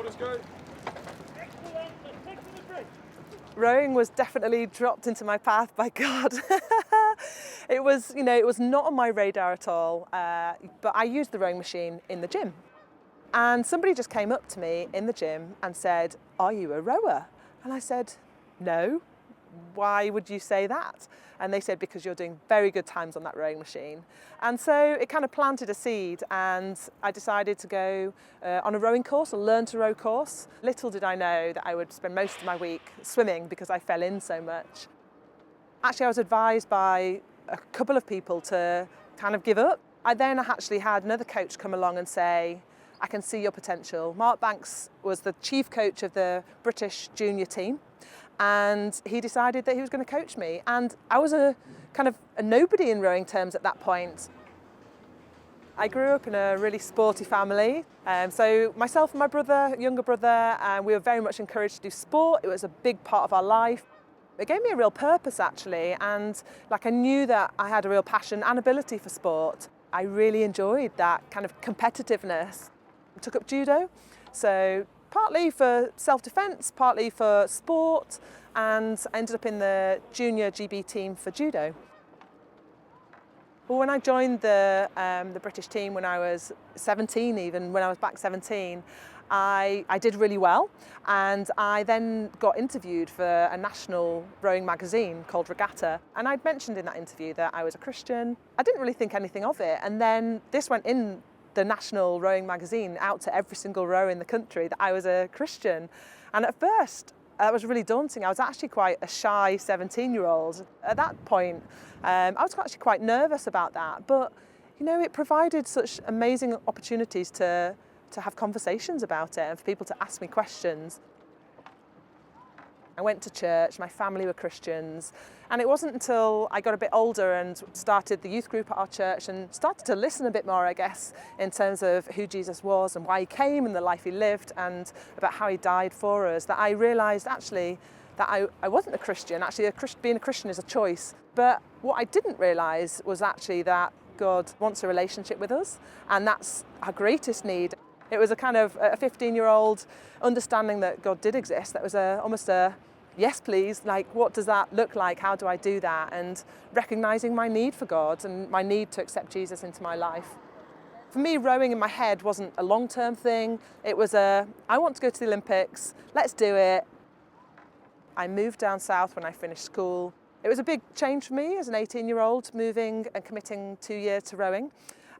let's go. Rowing was definitely dropped into my path by God. It was not on my radar at all, but I used the rowing machine in the gym. And somebody just came up to me in the gym and said, "Are you a rower?" And I said, "No. Why would you say that?" And they said, "Because you're doing very good times on that rowing machine." And so it kind of planted a seed, and I decided to go on a rowing course, a learn to row course. Little did I know that I would spend most of my week swimming because I fell in so much. Actually, I was advised by a couple of people to kind of give up. I then actually had another coach come along and say, "I can see your potential." Mark Banks was the chief coach of the British junior team, and he decided that he was going to coach me. And I was a kind of a nobody in rowing terms at that point. I grew up in a really sporty family. So myself and my brother, younger brother, we were very much encouraged to do sport. It was a big part of our life. It gave me a real purpose, actually, and I knew that I had a real passion and ability for sport. I really enjoyed that kind of competitiveness. I took up judo, so partly for self-defence, partly for sport, and I ended up in the junior GB team for judo. Well, when I joined the British team when I was 17, even when I was back 17, I did really well, and I then got interviewed for a national rowing magazine called Regatta, and I'd mentioned in that interview that I was a Christian. I didn't really think anything of it, and then this went in the national rowing magazine out to every single rower in the country that I was a Christian. And at first that was really daunting. I was actually quite a shy 17-year-old at that point. I was actually quite nervous about that, but it provided such amazing opportunities to have conversations about it and for people to ask me questions. I went to church, my family were Christians, and it wasn't until I got a bit older and started the youth group at our church and started to listen a bit more, I guess, in terms of who Jesus was and why he came and the life he lived and about how he died for us, that I realised actually that I wasn't a Christian. Actually, being a Christian is a choice. But what I didn't realise was actually that God wants a relationship with us, and that's our greatest need. It was a kind of a 15-year-old understanding that God did exist. That was almost a yes, please. Like, what does that look like? How do I do that? And recognising my need for God and my need to accept Jesus into my life. For me, rowing in my head wasn't a long-term thing. It was I want to go to the Olympics. Let's do it. I moved down south when I finished school. It was a big change for me as an 18-year-old, moving and committing 2 years to rowing.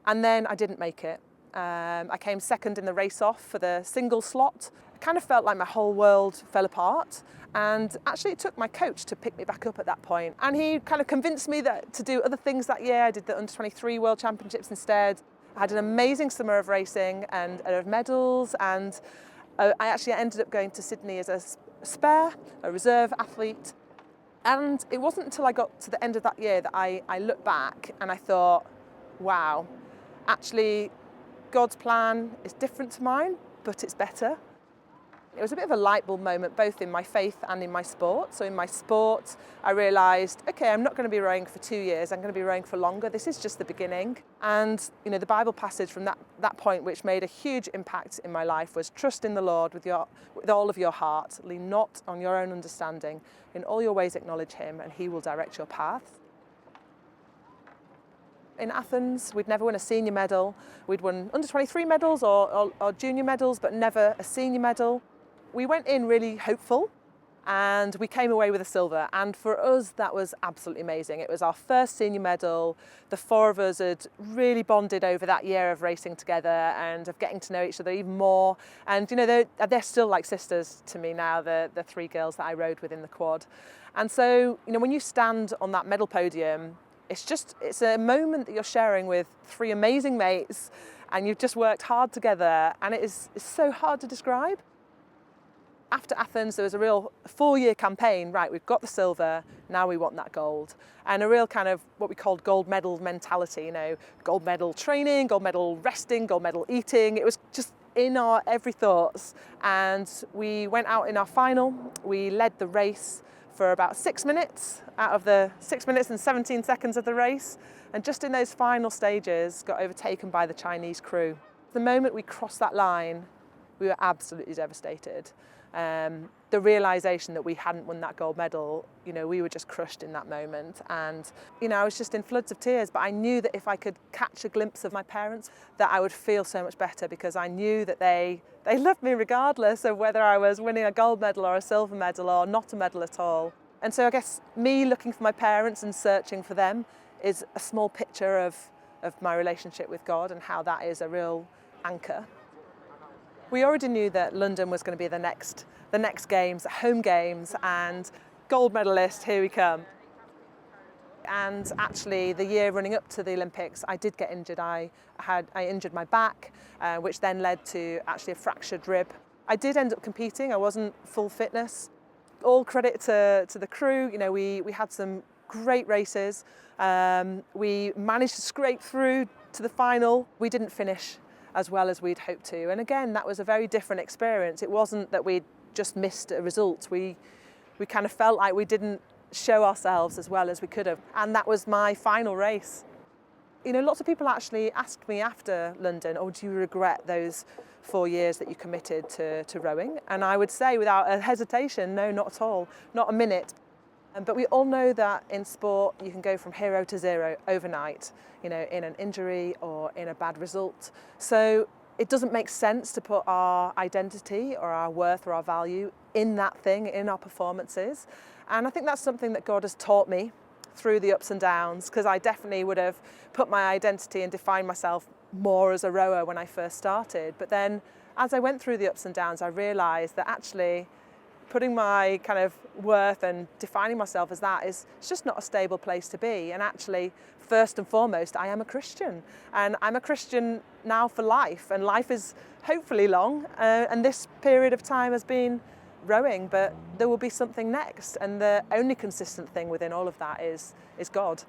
And then I didn't make it. I came second in the race-off for the single slot. I kind of felt like my whole world fell apart. And actually it took my coach to pick me back up at that point. And he kind of convinced me to do other things that year. I did the Under-23 World Championships instead. I had an amazing summer of racing and of medals. And I actually ended up going to Sydney as a spare, a reserve athlete. And it wasn't until I got to the end of that year that I looked back and I thought, wow, actually, God's plan is different to mine, but it's better. It was a bit of a light bulb moment, both in my faith and in my sport. So in my sport, I realised, okay, I'm not going to be rowing for 2 years, I'm going to be rowing for longer. This is just the beginning. And the Bible passage from that point, which made a huge impact in my life, was trust in the Lord with all of your heart, lean not on your own understanding. In all your ways acknowledge him, and he will direct your path. In Athens, we'd never won a senior medal. We'd won under-23 medals or junior medals, but never a senior medal. We went in really hopeful, and we came away with a silver. And for us, that was absolutely amazing. It was our first senior medal. The four of us had really bonded over that year of racing together and of getting to know each other even more. And they're still like sisters to me now, the three girls that I rowed with in the quad. And so, when you stand on that medal podium, it's a moment that you're sharing with three amazing mates, and you've just worked hard together, and it's so hard to describe. After Athens, there was a real 4-year campaign. Right, we've got the silver, now we want that gold. And a real kind of what we called gold medal mentality, gold medal training, gold medal resting, gold medal eating. It was just in our every thoughts. And we went out in our final. We led the race for about 6 minutes out of the 6 minutes and 17 seconds of the race. And just in those final stages, got overtaken by the Chinese crew. The moment we crossed that line, we were absolutely devastated. The realisation that we hadn't won that gold medal, we were just crushed in that moment. And, I was just in floods of tears, but I knew that if I could catch a glimpse of my parents, that I would feel so much better, because I knew that they loved me regardless of whether I was winning a gold medal or a silver medal or not a medal at all. And so I guess me looking for my parents and searching for them is a small picture of my relationship with God and how that is a real anchor. We already knew that London was going to be the next games, home games, and gold medalist, here we come. And actually, the year running up to the Olympics, I did get injured. I injured my back, which then led to actually a fractured rib. I did end up competing. I wasn't full fitness. All credit to the crew. We had some great races. We managed to scrape through to the final. We didn't finish as well as we'd hoped to. And again, that was a very different experience. It wasn't that we'd just missed a result. We kind of felt like we didn't show ourselves as well as we could have. And that was my final race. Lots of people actually asked me after London, do you regret those 4 years that you committed to rowing? And I would say without a hesitation, no, not at all, not a minute. But we all know that in sport, you can go from hero to zero overnight, in an injury or in a bad result. So it doesn't make sense to put our identity or our worth or our value in that thing, in our performances. And I think that's something that God has taught me through the ups and downs, because I definitely would have put my identity and defined myself more as a rower when I first started. But then as I went through the ups and downs, I realised that actually putting my kind of worth and defining myself as that is just not a stable place to be. And actually, first and foremost, I am a Christian. And I'm a Christian now for life. And life is hopefully long. And this period of time has been rowing, but there will be something next. And the only consistent thing within all of that is God.